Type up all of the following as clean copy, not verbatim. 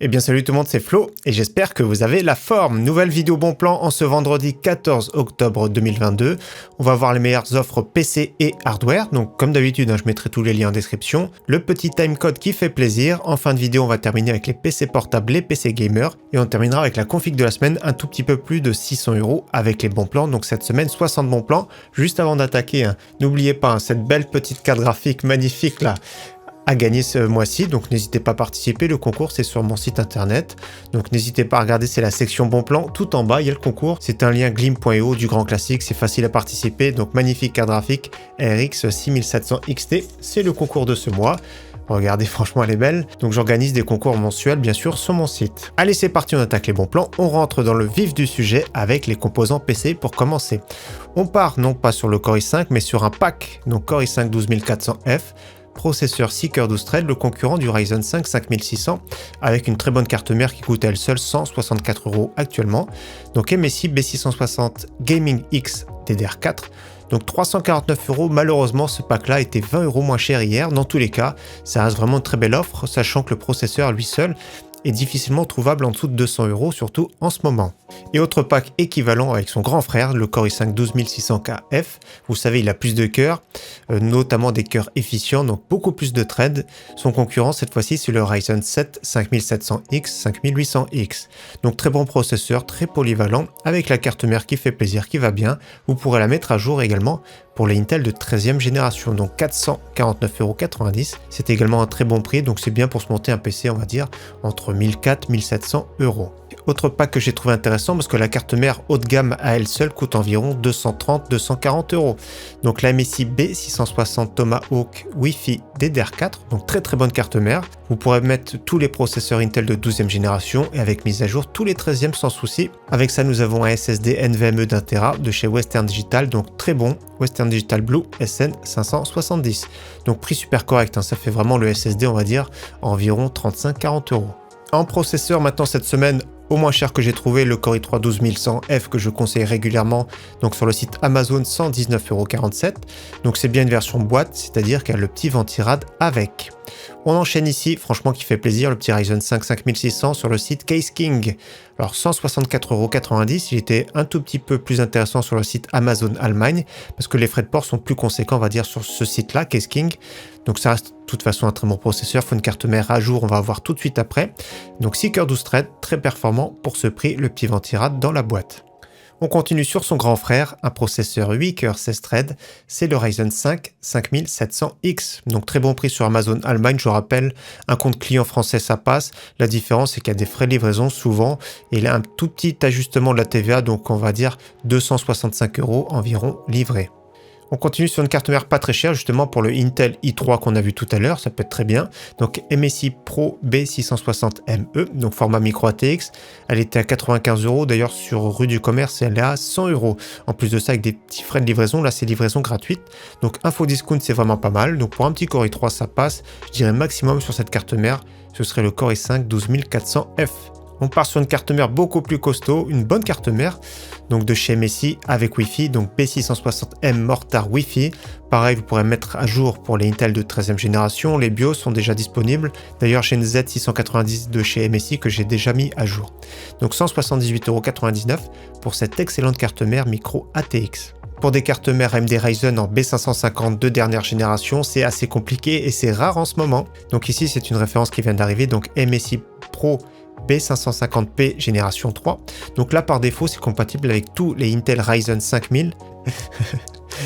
Eh bien salut tout le monde, c'est Flo et j'espère que vous avez la forme. Nouvelle vidéo bon plan en ce vendredi 14 octobre 2022. On va voir les meilleures offres PC et hardware. Donc comme d'habitude, je mettrai tous les liens en description. Le petit timecode qui fait plaisir. En fin de vidéo, on va terminer avec les PC portables, les PC gamers. Et on terminera avec la config de la semaine, un tout petit peu plus de 600 € avec les bons plans. Donc cette semaine, 60 bons plans. Juste avant d'attaquer, n'oubliez pas cette belle petite carte graphique magnifique là à gagner ce mois-ci, donc n'hésitez pas à participer, le concours c'est sur mon site internet, donc n'hésitez pas à regarder, c'est la section bon plan, tout en bas il y a le concours, c'est un lien glim.io du grand classique, c'est facile à participer, donc magnifique carte graphique RX 6700 XT, c'est le concours de ce mois. Regardez, franchement elle est belle, donc j'organise des concours mensuels bien sûr sur mon site. Allez c'est parti, on attaque les bons plans, on rentre dans le vif du sujet avec les composants PC pour commencer. On part non pas sur le Core i5 mais sur un pack, donc Core i5 12400F, processeur 6 cœurs 12 threads, le concurrent du Ryzen 5 5600, avec une très bonne carte mère qui coûte à elle seule 164 € actuellement. Donc MSI B660 Gaming X DDR4, donc 349 €. Malheureusement, ce pack-là était 20 € moins cher hier. Dans tous les cas, ça reste vraiment une très belle offre, sachant que le processeur lui seul est difficilement trouvable en dessous de 200 €, surtout en ce moment. Et autre pack équivalent avec son grand frère, le Core i5 12600KF. Vous savez, il a plus de cœurs, notamment des cœurs efficients, donc beaucoup plus de threads. Son concurrent, cette fois-ci, c'est le Ryzen 7 5700X, 5800X. Donc très bon processeur, très polyvalent, avec la carte mère qui fait plaisir, qui va bien. Vous pourrez la mettre à jour également pour les Intel de 13e génération, donc 449,90 €. C'est également un très bon prix, donc c'est bien pour se monter un PC, on va dire, entre 1400 et 1700 €. Autre pack que j'ai trouvé intéressant parce que la carte mère haut de gamme à elle seule coûte environ 230-240 €. Donc la MSI B660 Tomahawk Wi-Fi DDR4, donc très bonne carte mère. Vous pourrez mettre tous les processeurs Intel de 12e génération et avec mise à jour tous les 13e sans souci. Avec ça, nous avons un SSD NVMe d'1 Tera de chez Western Digital, donc très bon, Western Digital Blue SN570. Donc prix super correct, ça fait vraiment le SSD, on va dire, environ 35-40 €. En processeur, maintenant cette semaine, au moins cher que j'ai trouvé, le Core i3 12100F que je conseille régulièrement, donc sur le site Amazon, 119,47 €. Donc c'est bien une version boîte, c'est-à-dire qu'elle a le petit ventirad avec. On enchaîne ici, franchement qui fait plaisir, le petit Ryzen 5 5600 sur le site Case King. Alors 164,90 €, il était un tout petit peu plus intéressant sur le site Amazon Allemagne, parce que les frais de port sont plus conséquents, on va dire, sur ce site-là, Case King. Donc ça reste de toute façon un très bon processeur, il faut une carte mère à jour, on va voir tout de suite après. Donc 6 cœurs 12 threads, très performant pour ce prix, le petit ventirad dans la boîte. On continue sur son grand frère, un processeur 8 cœurs 16 threads, c'est le Ryzen 5 5700X. Donc très bon prix sur Amazon Allemagne, je rappelle, un compte client français ça passe. La différence c'est qu'il y a des frais de livraison souvent, et il y a un tout petit ajustement de la TVA, donc on va dire 265 € environ livré. On continue sur une carte mère pas très chère, justement pour le Intel i3 qu'on a vu tout à l'heure, ça peut être très bien. Donc MSI Pro B660ME, donc format micro ATX. Elle était à 95 €, d'ailleurs sur rue du commerce, elle est à 100 €. En plus de ça, avec des petits frais de livraison, là c'est livraison gratuite. Donc info discount, c'est vraiment pas mal. Donc pour un petit Core i3, ça passe. Je dirais maximum sur cette carte mère, ce serait le Core i5 12400F. On part sur une carte mère beaucoup plus costaud, une bonne carte mère, donc de chez MSI avec Wi-Fi, donc B660M Mortar Wi-Fi. Pareil, vous pourrez mettre à jour pour les Intel de 13e génération, les BIOS sont déjà disponibles. D'ailleurs, j'ai une Z690 de chez MSI que j'ai déjà mis à jour. Donc 178,99 € pour cette excellente carte mère micro ATX. Pour des cartes mères AMD Ryzen en B550 de dernière génération, c'est assez compliqué et c'est rare en ce moment. Donc ici, c'est une référence qui vient d'arriver, donc MSI Pro B550P génération 3. Donc là par défaut c'est compatible avec tous les Intel Ryzen 5000.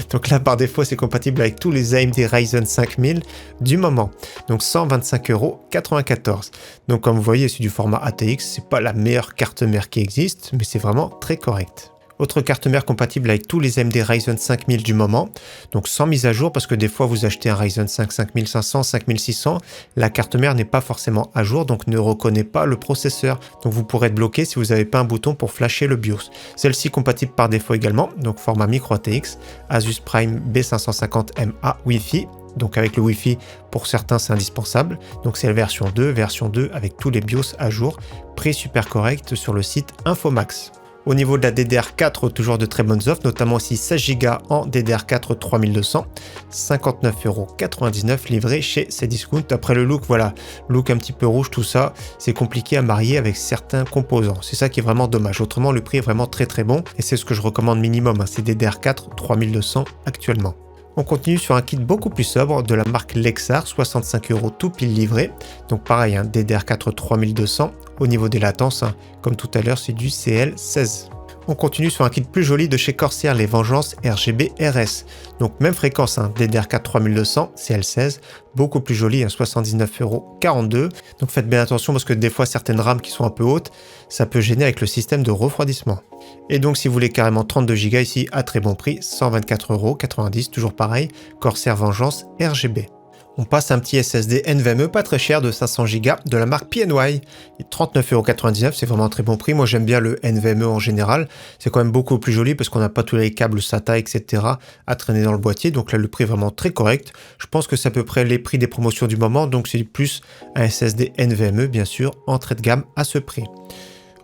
Donc là par défaut c'est compatible avec tous les AMD Ryzen 5000 du moment. Donc 125,94 €. Donc comme vous voyez c'est du format ATX, c'est pas la meilleure carte mère qui existe, mais c'est vraiment très correct. Autre carte mère compatible avec tous les AMD Ryzen 5000 du moment, donc sans mise à jour parce que des fois vous achetez un Ryzen 5 5500, 5600, la carte mère n'est pas forcément à jour donc ne reconnaît pas le processeur, donc vous pourrez être bloqué si vous n'avez pas un bouton pour flasher le BIOS. Celle-ci compatible par défaut également, donc format micro ATX, Asus Prime B550MA Wi-Fi. Donc avec le Wi-Fi, pour certains c'est indispensable, donc c'est la version 2 avec tous les BIOS à jour, prix super correct sur le site Infomax. Au niveau de la DDR4, toujours de très bonnes offres, notamment aussi 16 Go en DDR4 3200, 59,99 € livré chez Cdiscount. Après le look, voilà, look un petit peu rouge, tout ça, c'est compliqué à marier avec certains composants. C'est ça qui est vraiment dommage. Autrement, le prix est vraiment très très bon et c'est ce que je recommande minimum, hein, c'est DDR4 3200 actuellement. On continue sur un kit beaucoup plus sobre de la marque Lexar, 65 € tout pile livré. Donc pareil, hein, DDR4 3200. Au niveau des latences, hein, comme tout à l'heure, c'est du CL16. On continue sur un kit plus joli de chez Corsair, les Vengeance RGB RS. Donc même fréquence, hein, DDR4 3200, CL16, beaucoup plus joli, hein, 79,42 €. Donc faites bien attention parce que des fois certaines rames qui sont un peu hautes, ça peut gêner avec le système de refroidissement. Et donc si vous voulez carrément 32 Go ici à très bon prix, 124,90 €, toujours pareil, Corsair Vengeance RGB. On passe à un petit SSD NVMe pas très cher de 500 Go de la marque PNY. 39,99 €, c'est vraiment un très bon prix. Moi j'aime bien le NVMe en général. C'est quand même beaucoup plus joli parce qu'on n'a pas tous les câbles SATA, etc. à traîner dans le boîtier. Donc là le prix est vraiment très correct. Je pense que c'est à peu près les prix des promotions du moment. Donc c'est plus un SSD NVMe bien sûr, entrée de gamme à ce prix.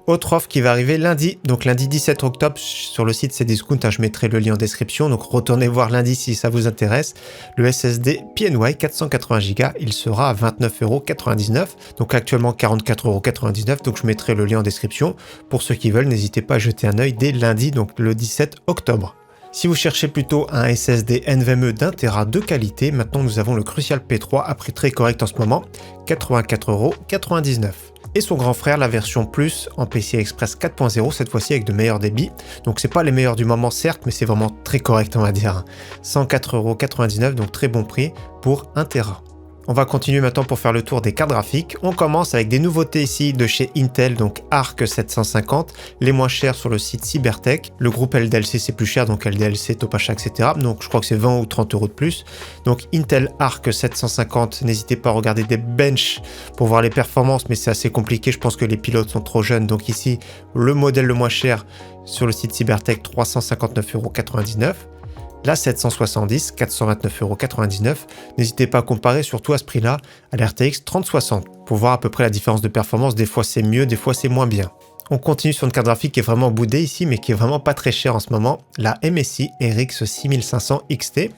Autre offre qui va arriver lundi, donc lundi 17 octobre sur le site Cdiscount, hein, je mettrai le lien en description, donc retournez voir lundi si ça vous intéresse. Le SSD PNY 480 Go, il sera à 29,99 €, donc actuellement 44,99 €, donc je mettrai le lien en description. Pour ceux qui veulent, n'hésitez pas à jeter un œil dès lundi, donc le 17 octobre. Si vous cherchez plutôt un SSD NVMe d'1 Tera de qualité, maintenant nous avons le Crucial P3 à prix très correct en ce moment, 84,99 €. Et son grand frère, la version Plus en PCI Express 4.0, cette fois-ci avec de meilleurs débits. Donc c'est pas les meilleurs du moment certes, mais c'est vraiment très correct on va dire. 104,99 €, donc très bon prix pour 1 Tera. On va continuer maintenant pour faire le tour des cartes graphiques. On commence avec des nouveautés ici de chez Intel, donc Arc 750, les moins chers sur le site Cybertech. Le groupe LDLC c'est plus cher, donc LDLC, Topacha, etc. Donc je crois que c'est 20 ou 30 € de plus. Donc Intel Arc 750, n'hésitez pas à regarder des benches pour voir les performances, mais c'est assez compliqué, je pense que les pilotes sont trop jeunes. Donc ici, le modèle le moins cher sur le site Cybertech, 359,99 €. La 770, 429,99 €. N'hésitez pas à comparer surtout à ce prix-là à la RTX 3060 pour voir à peu près la différence de performance. Des fois c'est mieux, des fois c'est moins bien. On continue sur une carte graphique qui est vraiment boudée ici, mais qui est vraiment pas très chère en ce moment. La MSI RX 6500 XT.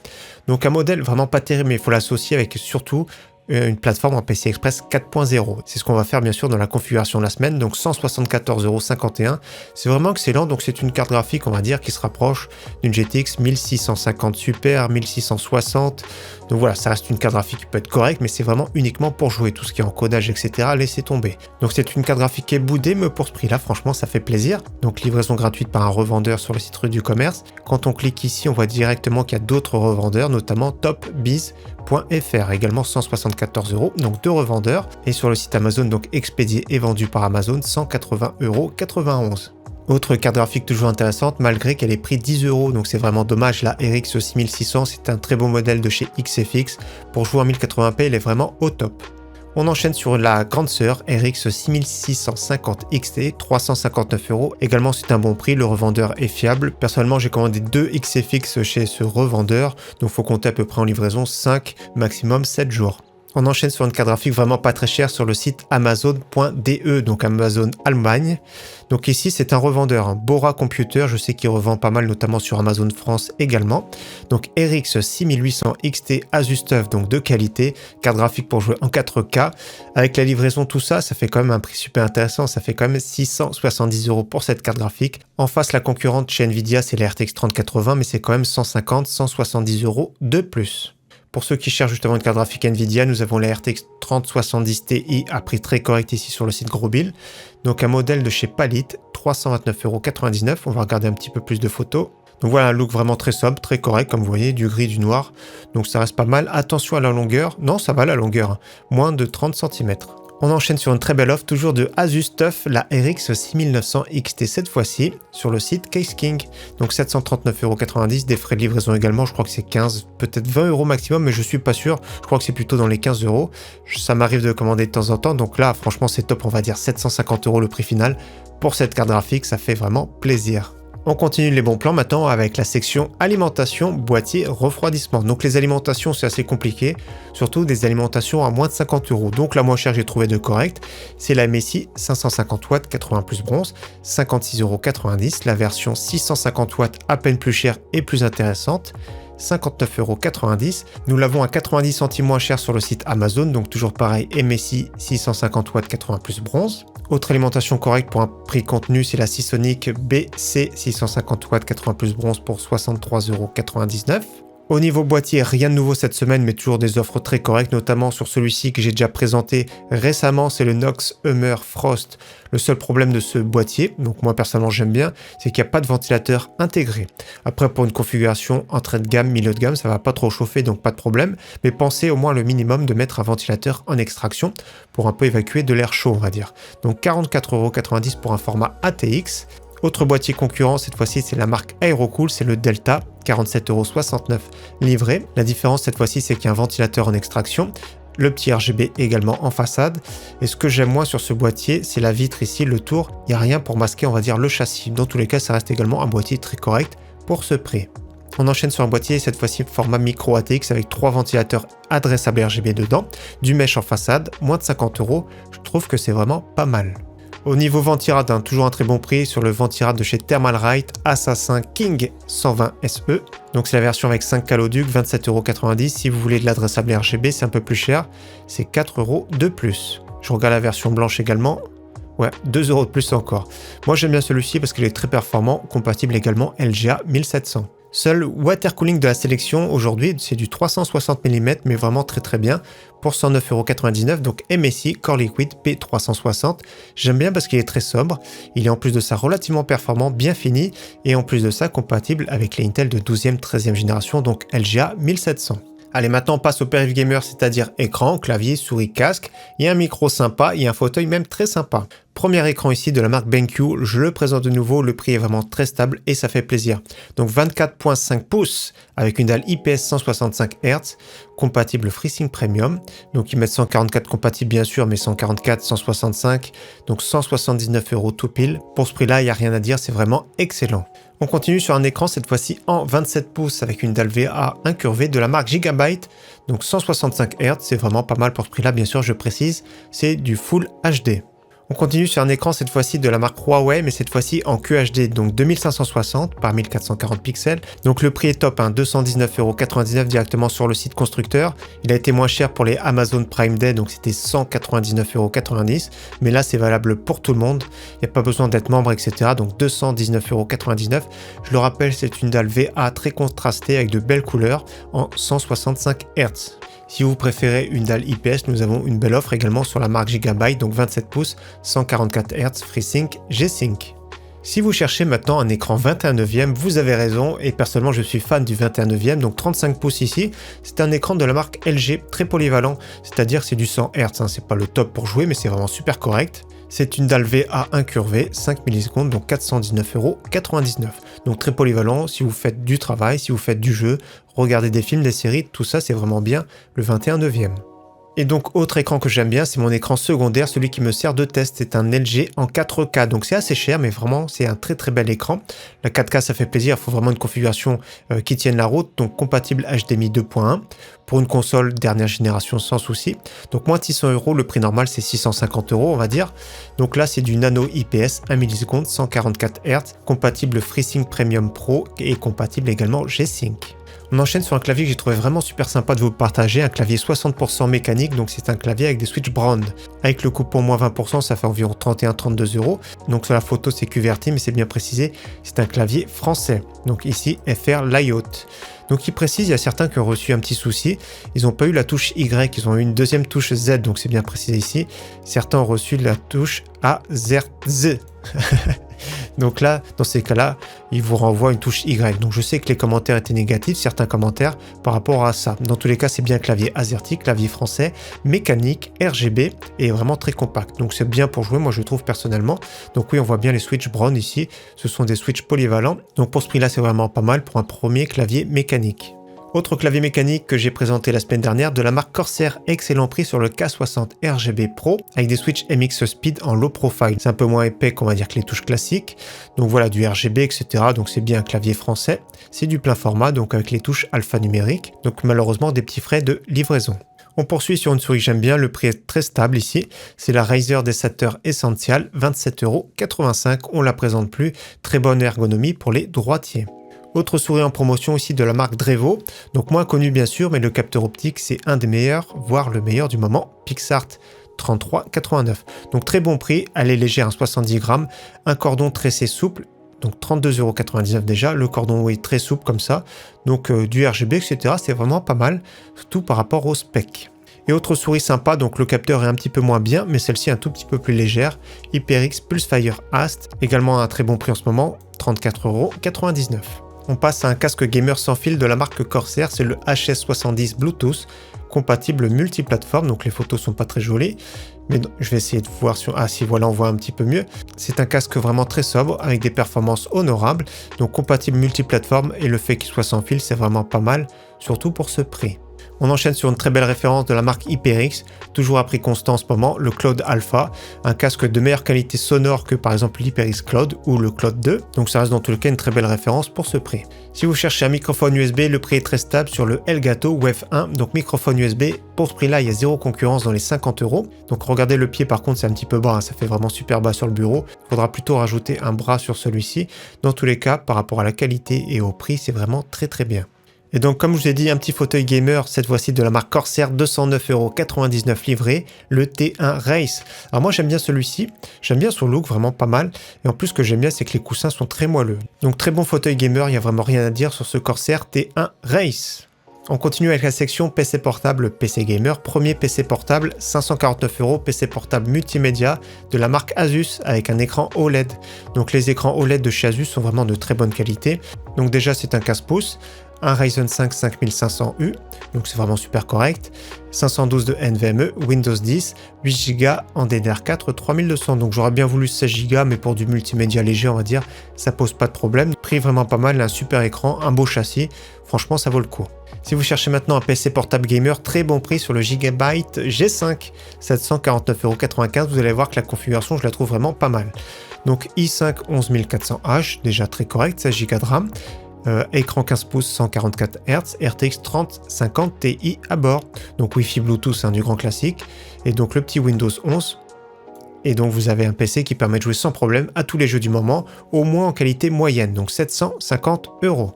Donc un modèle vraiment pas terrible, mais il faut l'associer avec surtout une plateforme en PCI Express 4.0. C'est ce qu'on va faire bien sûr dans la configuration de la semaine, donc 174,51 €. C'est vraiment excellent, donc c'est une carte graphique on va dire qui se rapproche d'une GTX 1650 Super, 1660. Donc voilà, ça reste une carte graphique qui peut être correcte, mais c'est vraiment uniquement pour jouer. Tout ce qui est encodage, etc., laissez tomber. Donc c'est une carte graphique qui est boudée, mais pour ce prix-là, franchement, ça fait plaisir. Donc livraison gratuite par un revendeur sur le site Rue du Commerce. Quand on clique ici, on voit directement qu'il y a d'autres revendeurs, notamment topbiz.fr, également 174 €, donc deux revendeurs. Et sur le site Amazon, donc expédié et vendu par Amazon, 180,91 €. Autre carte graphique toujours intéressante, malgré qu'elle ait pris 10 €, donc c'est vraiment dommage. La RX 6600, c'est un très beau modèle de chez XFX. Pour jouer en 1080p, elle est vraiment au top. On enchaîne sur la grande sœur RX 6650 XT, 359 €. Également, c'est un bon prix, le revendeur est fiable. Personnellement, j'ai commandé 2 XFX chez ce revendeur, donc il faut compter à peu près en livraison 5, maximum 7 jours. On enchaîne sur une carte graphique vraiment pas très chère sur le site amazon.de, donc Amazon Allemagne. Donc ici, c'est un revendeur, un Bora Computer, je sais qu'il revend pas mal, notamment sur Amazon France également. Donc RX 6800 XT Asus TUF, donc de qualité, carte graphique pour jouer en 4K. Avec la livraison, tout ça, ça fait quand même un prix super intéressant, ça fait quand même 670 € pour cette carte graphique. En face, la concurrente chez Nvidia, c'est la RTX 3080, mais c'est quand même 150, 170 € de plus. Pour ceux qui cherchent justement une carte graphique Nvidia, nous avons la RTX 3070 Ti à prix très correct ici sur le site Grosbill. Donc un modèle de chez Palit, 329,99 €. On va regarder un petit peu plus de photos. Donc voilà un look vraiment très sobre, très correct, comme vous voyez, du gris, du noir. Donc ça reste pas mal. Attention à la longueur. Non, ça va la longueur, hein. Moins de 30 cm. On enchaîne sur une très belle offre, toujours de Asus TUF, la RX 6900 XT cette fois-ci, sur le site Case King. Donc 739,90 €, des frais de livraison également, je crois que c'est 15, peut-être 20 € maximum, mais je suis pas sûr, je crois que c'est plutôt dans les 15 €. Ça m'arrive de commander de temps en temps, donc là, franchement, c'est top, on va dire 750 € le prix final. Pour cette carte graphique, ça fait vraiment plaisir. On continue les bons plans maintenant avec la section alimentation, boîtier, refroidissement. Donc les alimentations c'est assez compliqué, surtout des alimentations à moins de 50 €. Donc la moins chère j'ai trouvé de correct, c'est la MSI 550 watts 80 plus bronze, 56,90 €. La version 650 watts à peine plus chère et plus intéressante, 59,90 €. Nous l'avons à 90 centimes moins cher sur le site Amazon, donc toujours pareil, MSI 650 watts 80 plus bronze. Autre alimentation correcte pour un prix contenu, c'est la Seasonic BC 650 watts 80 plus bronze pour 63,99 €. Au niveau boîtier, rien de nouveau cette semaine, mais toujours des offres très correctes, notamment sur celui-ci que j'ai déjà présenté récemment, c'est le Knox Hummer Frost. Le seul problème de ce boîtier, donc moi personnellement j'aime bien, c'est qu'il n'y a pas de ventilateur intégré. Après pour une configuration entrée de gamme, milieu de gamme, ça va pas trop chauffer, donc pas de problème, mais pensez au moins le minimum de mettre un ventilateur en extraction pour un peu évacuer de l'air chaud on va dire. Donc 44,90 € pour un format ATX. Autre boîtier concurrent, cette fois-ci c'est la marque Aerocool, c'est le Delta, 47,69 € livré. La différence cette fois-ci c'est qu'il y a un ventilateur en extraction, le petit RGB également en façade. Et ce que j'aime moins sur ce boîtier, c'est la vitre ici, le tour, il n'y a rien pour masquer on va dire le châssis. Dans tous les cas ça reste également un boîtier très correct pour ce prix. On enchaîne sur un boîtier, cette fois-ci format micro ATX avec 3 ventilateurs adressables RGB dedans, du mesh en façade, moins de 50 €, je trouve que c'est vraiment pas mal. Au niveau ventirad, toujours un très bon prix sur le ventirad de chez Thermalright Assassin King 120 SE. Donc c'est la version avec 5 caloducs, 27,90 €. Si vous voulez de l'adressable RGB, c'est un peu plus cher, c'est 4 € de plus. Je regarde la version blanche également. Ouais, 2 € de plus encore. Moi j'aime bien celui-ci parce qu'il est très performant, compatible également LGA 1700. Seul water cooling de la sélection aujourd'hui, c'est du 360 mm, mais vraiment très bien, pour 109,99 €, donc MSI Core Liquid P360. J'aime bien parce qu'il est très sobre, il est en plus de ça relativement performant, bien fini, et en plus de ça compatible avec les Intel de 12e, 13e génération, donc LGA 1700. Allez, maintenant on passe au périph' gamer, c'est-à-dire écran, clavier, souris, casque. Il y a un micro sympa, il y a un fauteuil même très sympa. Premier écran ici de la marque BenQ, je le présente de nouveau, le prix est vraiment très stable et ça fait plaisir. Donc 24,5 pouces avec une dalle IPS 165 Hz, compatible FreeSync Premium. Donc ils mettent 144 compatible bien sûr, mais 144, 165, donc 179 € tout pile. Pour ce prix-là, il n'y a rien à dire, c'est vraiment excellent. On continue sur un écran, cette fois-ci en 27 pouces avec une dalle VA incurvée de la marque Gigabyte, donc 165 Hz, c'est vraiment pas mal pour ce prix-là, bien sûr, je précise, c'est du Full HD. On continue sur un écran cette fois-ci de la marque Huawei, mais cette fois-ci en QHD, donc 2560 par 1440 pixels. Donc le prix est top, 219,99 € directement sur le site constructeur. Il a été moins cher pour les Amazon Prime Day, donc c'était 199,90 €. Mais là, c'est valable pour tout le monde. Il n'y a pas besoin d'être membre, etc. Donc 219,99 €. Je le rappelle, c'est une dalle VA très contrastée avec de belles couleurs en 165 Hz. Si vous préférez une dalle IPS, nous avons une belle offre également sur la marque Gigabyte, donc 27 pouces, 144 Hz, FreeSync, G-Sync. Si vous cherchez maintenant un écran 21/9, vous avez raison, et personnellement je suis fan du 21/9, donc 35 pouces ici. C'est un écran de la marque LG, très polyvalent, c'est-à-dire c'est du 100 Hz, c'est pas le top pour jouer, mais c'est vraiment super correct. C'est une dalle VA incurvée, 5 millisecondes, donc 419,99 €. Donc très polyvalent, si vous faites du travail, si vous faites du jeu, regardez des films, des séries, tout ça c'est vraiment bien le 21/9. Et donc autre écran que j'aime bien, c'est mon écran secondaire, celui qui me sert de test, c'est un LG en 4K, donc c'est assez cher mais vraiment c'est un très bel écran. La 4K ça fait plaisir, il faut vraiment une configuration qui tienne la route, donc compatible HDMI 2.1 pour une console dernière génération sans souci. Donc moins de 600 €, le prix normal c'est 650 € on va dire. Donc là c'est du nano IPS 1 milliseconde, 144 Hz, compatible FreeSync Premium Pro et compatible également G-Sync. On enchaîne sur un clavier que j'ai trouvé vraiment super sympa de vous partager, un clavier 60% mécanique, donc c'est un clavier avec des switch brand. Avec le coupon moins 20%, ça fait environ 31-32 €. Donc sur la photo c'est QWERTY, mais c'est bien précisé, c'est un clavier français. Donc ici FR Layout. Donc il précise, il y a certains qui ont reçu un petit souci, ils n'ont pas eu la touche Y, ils ont eu une deuxième touche Z, donc c'est bien précisé ici. Certains ont reçu la touche AZZ. Donc là, dans ces cas-là, il vous renvoie une touche Y. Donc je sais que les commentaires étaient négatifs, certains commentaires par rapport à ça. Dans tous les cas, c'est bien clavier AZERTY, clavier français, mécanique, RGB et vraiment très compact. Donc c'est bien pour jouer, moi je trouve personnellement. Donc oui, on voit bien les switches Brown ici. Ce sont des switches polyvalents. Donc pour ce prix-là, c'est vraiment pas mal pour un premier clavier mécanique. Autre clavier mécanique que j'ai présenté la semaine dernière de la marque Corsair, excellent prix sur le K60 RGB Pro avec des switches MX Speed en low profile. C'est un peu moins épais qu'on va dire que les touches classiques. Donc voilà, du RGB, etc. Donc c'est bien un clavier français. C'est du plein format, donc avec les touches alphanumériques. Donc malheureusement des petits frais de livraison. On poursuit sur une souris que j'aime bien, le prix est très stable ici. C'est la Razer Desater Essential, 27,85 €. On la présente plus. Très bonne ergonomie pour les droitiers. Autre souris en promotion ici de la marque Drevo, donc moins connu bien sûr, mais le capteur optique c'est un des meilleurs, voire le meilleur du moment, PixArt 33,89. Donc très bon prix, elle est légère, 70 grammes, un cordon tressé souple, donc 32,99 € déjà, le cordon est très souple comme ça, donc du RGB etc. C'est vraiment pas mal, surtout par rapport au spec. Et autre souris sympa, donc le capteur est un petit peu moins bien, mais celle-ci un tout petit peu plus légère, HyperX Pulsefire Ast, également à un très bon prix en ce moment, 34,99 €. On passe à un casque gamer sans fil de la marque Corsair, c'est le HS70 Bluetooth, compatible multiplateforme, donc les photos sont pas très jolies, mais je vais essayer de voir sur... Ah si, voilà, on voit un petit peu mieux. C'est un casque vraiment très sobre, avec des performances honorables, donc compatible multiplateforme, et le fait qu'il soit sans fil, c'est vraiment pas mal, surtout pour ce prix. On enchaîne sur une très belle référence de la marque HyperX, toujours à prix constant en ce moment, le Cloud Alpha, un casque de meilleure qualité sonore que par exemple l'HyperX Cloud ou le Cloud 2, donc ça reste dans tous les cas une très belle référence pour ce prix. Si vous cherchez un microphone USB, le prix est très stable sur le Elgato Wave 1, donc microphone USB, pour ce prix-là, il y a zéro concurrence dans les 50 €. Donc regardez le pied par contre, c'est un petit peu bas, hein, ça fait vraiment super bas sur le bureau, il faudra plutôt rajouter un bras sur celui-ci. Dans tous les cas, par rapport à la qualité et au prix, c'est vraiment très très bien. Et donc comme je vous ai dit, un petit fauteuil gamer, cette fois-ci de la marque Corsair, 209,99 € livré, le T1 Race. Alors moi j'aime bien celui-ci, j'aime bien son look, vraiment pas mal. Et en plus ce que j'aime bien c'est que les coussins sont très moelleux. Donc très bon fauteuil gamer, il n'y a vraiment rien à dire sur ce Corsair T1 Race. On continue avec la section PC portable, PC gamer. Premier PC portable, 549 €, PC portable multimédia de la marque Asus avec un écran OLED. Donc les écrans OLED de chez Asus sont vraiment de très bonne qualité. Donc déjà c'est un 15 pouces. Un Ryzen 5 5500U, donc c'est vraiment super correct, 512 de NVMe, Windows 10, 8 Go en DDR4, 3200, donc j'aurais bien voulu 16 Go, mais pour du multimédia léger, on va dire, ça pose pas de problème. Prix vraiment pas mal, un super écran, un beau châssis, franchement ça vaut le coup. Si vous cherchez maintenant un PC portable gamer, très bon prix sur le Gigabyte G5, 749,95 €, vous allez voir que la configuration, je la trouve vraiment pas mal. Donc i5 11400H, déjà très correct, 16 Go de RAM, écran 15 pouces 144 Hz, RTX 3050 Ti à bord, donc Wi-Fi Bluetooth, hein, du grand classique, et donc le petit Windows 11. Et donc vous avez un PC qui permet de jouer sans problème à tous les jeux du moment, au moins en qualité moyenne, donc 750 €.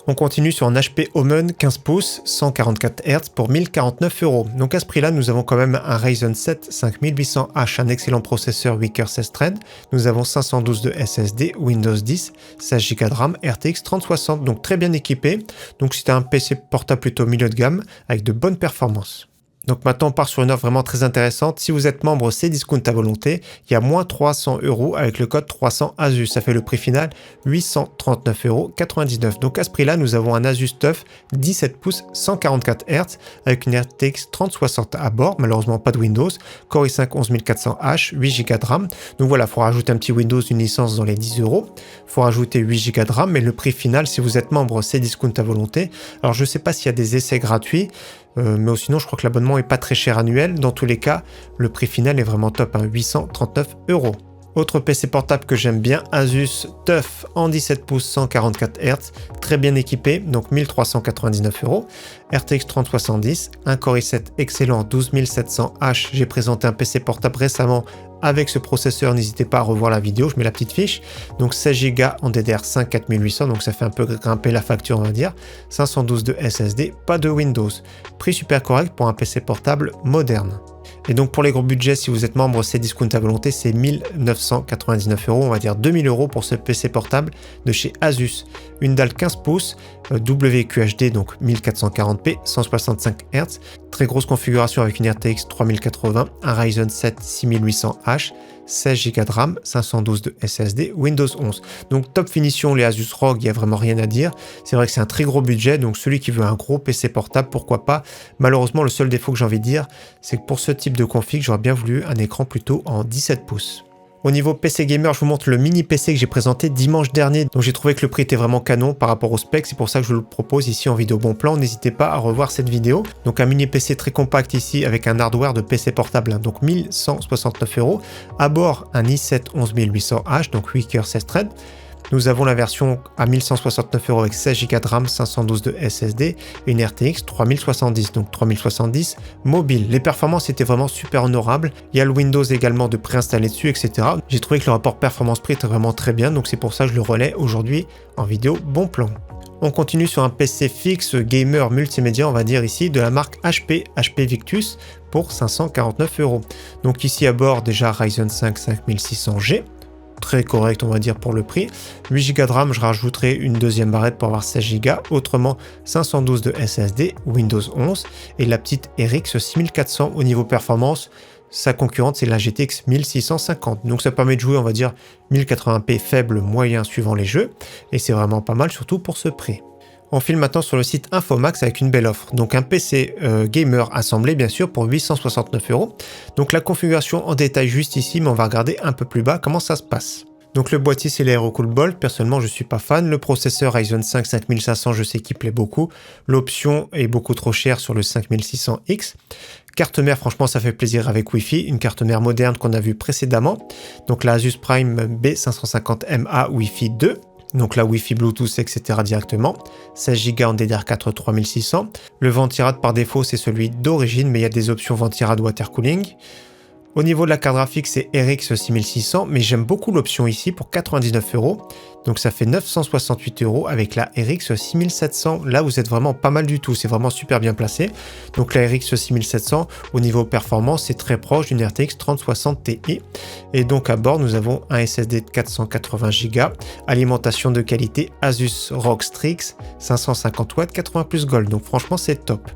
On continue sur un HP Omen 15 pouces 144 Hz pour 1049 €. Donc à ce prix-là, nous avons quand même un Ryzen 7 5800H, un excellent processeur 8 16 threads. Nous avons 512 de SSD, Windows 10, 16 Go de RAM, RTX 3060, donc très bien équipé. Donc c'est un PC portable plutôt milieu de gamme avec de bonnes performances. Donc maintenant on part sur une offre vraiment très intéressante. Si vous êtes membre Cdiscount à volonté, il y a moins 300 € avec le code 300 Asus. Ça fait le prix final 839,99 €. Donc à ce prix-là, nous avons un Asus TUF 17 pouces 144 Hz avec une RTX 3060 à bord. Malheureusement pas de Windows. Core i5 11400H, 8 Go de RAM. Donc voilà, il faut rajouter un petit Windows, une licence dans les 10 €. Il faut rajouter 8 Go de RAM, mais le prix final, si vous êtes membre Cdiscount à volonté, alors je ne sais pas s'il y a des essais gratuits, mais sinon je crois que l'abonnement est pas très cher annuel. Dans tous les cas, le prix final est vraiment top, hein, 839 €. Autre PC portable que j'aime bien, Asus TUF en 17 pouces 144 Hz, très bien équipé, donc 1399 €. RTX 3070, un Core i7 excellent 12700H. J'ai présenté un PC portable récemment avec ce processeur, n'hésitez pas à revoir la vidéo, je mets la petite fiche. Donc 16 Go en DDR5 4800, donc ça fait un peu grimper la facture on va dire. 512 de SSD, pas de Windows. Prix super correct pour un PC portable moderne. Et donc pour les gros budgets, si vous êtes membre Cdiscount à volonté, c'est 1999 €, on va dire 2000 € pour ce PC portable de chez Asus. Une dalle 15 pouces, WQHD, donc 1440p, 165 Hz, très grosse configuration avec une RTX 3080, un Ryzen 7 6800H, 16 Go de RAM, 512 de SSD, Windows 11. Donc top finition, les Asus ROG, il n'y a vraiment rien à dire. C'est vrai que c'est un très gros budget, donc celui qui veut un gros PC portable, pourquoi pas. Malheureusement, le seul défaut que j'ai envie de dire, c'est que pour ce type de config, j'aurais bien voulu un écran plutôt en 17 pouces. Au niveau PC Gamer, je vous montre le mini PC que j'ai présenté dimanche dernier. Donc j'ai trouvé que le prix était vraiment canon par rapport au spec. C'est pour ça que je le propose ici en vidéo bon plan. N'hésitez pas à revoir cette vidéo. Donc un mini PC très compact ici avec un hardware de PC portable. Donc 1169 €. À bord, un i7 11800H, donc 8 cœurs 16 threads. Nous avons la version à 1169 € avec 16 Go de RAM, 512 de SSD et une RTX 3070, donc 3070 mobile. Les performances étaient vraiment super honorables. Il y a le Windows également de préinstaller dessus, etc. J'ai trouvé que le rapport performance-prix était vraiment très bien, donc c'est pour ça que je le relais aujourd'hui en vidéo bon plan. On continue sur un PC fixe gamer multimédia, on va dire ici, de la marque HP Victus pour 549 €. Donc ici à bord déjà Ryzen 5 5600G. Très correct on va dire pour le prix. 8 Go de RAM, je rajouterai une deuxième barrette pour avoir 16 Go, autrement 512 de SSD, Windows 11 et la petite RX 6400 au niveau performance. Sa concurrente c'est la GTX 1650, donc ça permet de jouer on va dire 1080p faible moyen suivant les jeux et c'est vraiment pas mal surtout pour ce prix. On file maintenant sur le site Infomax avec une belle offre. Donc un PC gamer assemblé bien sûr pour 869 €. Donc la configuration en détail juste ici, mais on va regarder un peu plus bas comment ça se passe. Donc le boîtier c'est l'Aerocool Bolt, personnellement je suis pas fan. Le processeur Ryzen 5 5500 je sais qu'il plaît beaucoup. L'option est beaucoup trop chère sur le 5600X. Carte mère, franchement ça fait plaisir avec Wi-Fi, une carte mère moderne qu'on a vue précédemment. Donc la Asus Prime B550MA Wi-Fi 2. Donc la Wi-Fi Bluetooth, etc. directement. 16 Go en DDR4 3600. Le ventirad par défaut, c'est celui d'origine, mais il y a des options ventirad water cooling. Au niveau de la carte graphique, c'est RX 6600, mais j'aime beaucoup l'option ici pour 99 €. Donc ça fait 968 € avec la RX 6700. Là, vous êtes vraiment pas mal du tout. C'est vraiment super bien placé. Donc la RX 6700, au niveau performance, c'est très proche d'une RTX 3060 Ti. Et donc à bord, nous avons un SSD de 480 Go, alimentation de qualité Asus ROG Strix, 550 watts, 80 plus Gold. Donc franchement, c'est top.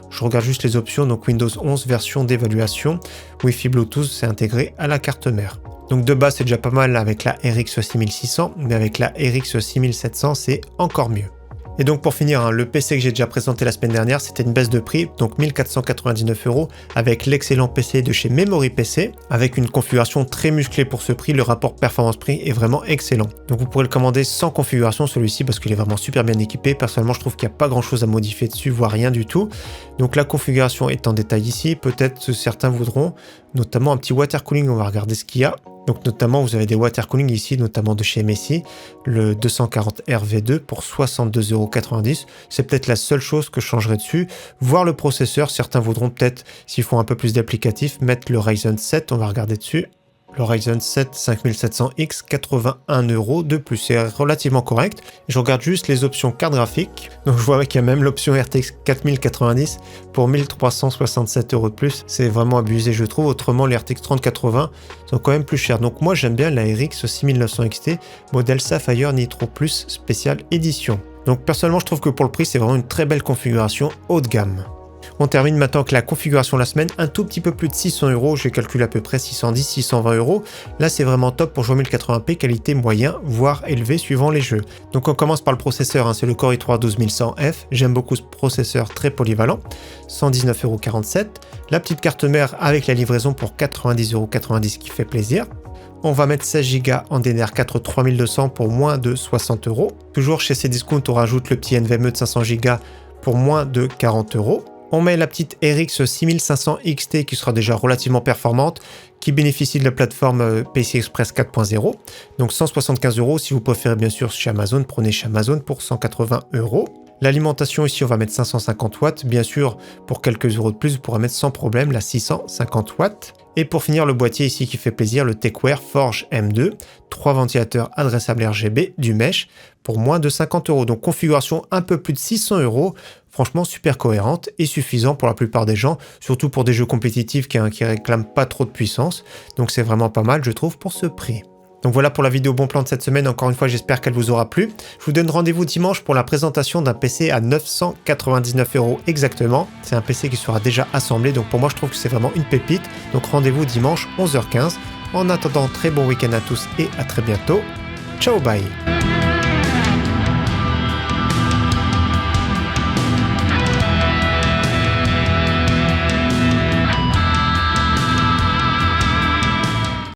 Je regarde juste les options, donc Windows 11 version d'évaluation, Wi-Fi Bluetooth c'est intégré à la carte mère. Donc de base c'est déjà pas mal avec la RX 6600, mais avec la RX 6700 c'est encore mieux. Et donc pour finir, le PC que j'ai déjà présenté la semaine dernière, c'était une baisse de prix, donc 1499 € avec l'excellent PC de chez Memory PC, avec une configuration très musclée pour ce prix, le rapport performance-prix est vraiment excellent. Donc vous pourrez le commander sans configuration celui-ci parce qu'il est vraiment super bien équipé, personnellement je trouve qu'il n'y a pas grand chose à modifier dessus, voire rien du tout. Donc la configuration est en détail ici, peut-être certains voudront notamment un petit water cooling, on va regarder ce qu'il y a. Donc notamment vous avez des water cooling ici, notamment de chez Messi, le 240R V2 pour 62,90 €. C'est peut-être la seule chose que je changerai dessus. Voir le processeur, certains voudront peut-être, s'ils font un peu plus d'applicatifs, mettre le Ryzen 7, on va regarder dessus. Le Ryzen 7 5700X, 81 € de plus, c'est relativement correct. Je regarde juste les options carte graphique, donc je vois qu'il y a même l'option RTX 4090 pour 1367 € de plus, c'est vraiment abusé je trouve, autrement les RTX 3080 sont quand même plus chers. Donc moi j'aime bien la RX 6900 XT, modèle Sapphire Nitro Plus spécial édition. Donc personnellement je trouve que pour le prix c'est vraiment une très belle configuration haut de gamme. On termine maintenant avec la configuration de la semaine, un tout petit peu plus de 600 €, je calcule à peu près 610-620 €. Là c'est vraiment top pour jouer 1080p, qualité moyen, voire élevé suivant les jeux. Donc on commence par le processeur, c'est le Core i3 12100F, j'aime beaucoup ce processeur très polyvalent, 119,47 €. La petite carte mère avec la livraison pour 90,90 € qui fait plaisir. On va mettre 16 Go en DDR4 3200 pour moins de 60 €. Toujours chez Cdiscount, on rajoute le petit NVMe de 500 Go pour moins de 40 €. On met la petite RX 6500 XT qui sera déjà relativement performante, qui bénéficie de la plateforme PCI Express 4.0. Donc 175 €, si vous préférez bien sûr chez Amazon, prenez chez Amazon pour 180 €. L'alimentation ici, on va mettre 550 watts. Bien sûr, pour quelques euros de plus, vous pourrez mettre sans problème la 650 watts. Et pour finir, le boîtier ici qui fait plaisir, le Techwear Forge M2, 3 ventilateurs adressables RGB, du mesh, pour moins de 50 €. Donc configuration un peu plus de 600 €. Franchement super cohérente et suffisant pour la plupart des gens, surtout pour des jeux compétitifs qui réclament pas trop de puissance. Donc c'est vraiment pas mal je trouve pour ce prix. Donc voilà pour la vidéo bon plan de cette semaine, encore une fois j'espère qu'elle vous aura plu. Je vous donne rendez-vous dimanche pour la présentation d'un PC à 999 € exactement. C'est un PC qui sera déjà assemblé, donc pour moi je trouve que c'est vraiment une pépite. Donc rendez-vous dimanche 11h15. En attendant, très bon week-end à tous et à très bientôt. Ciao bye.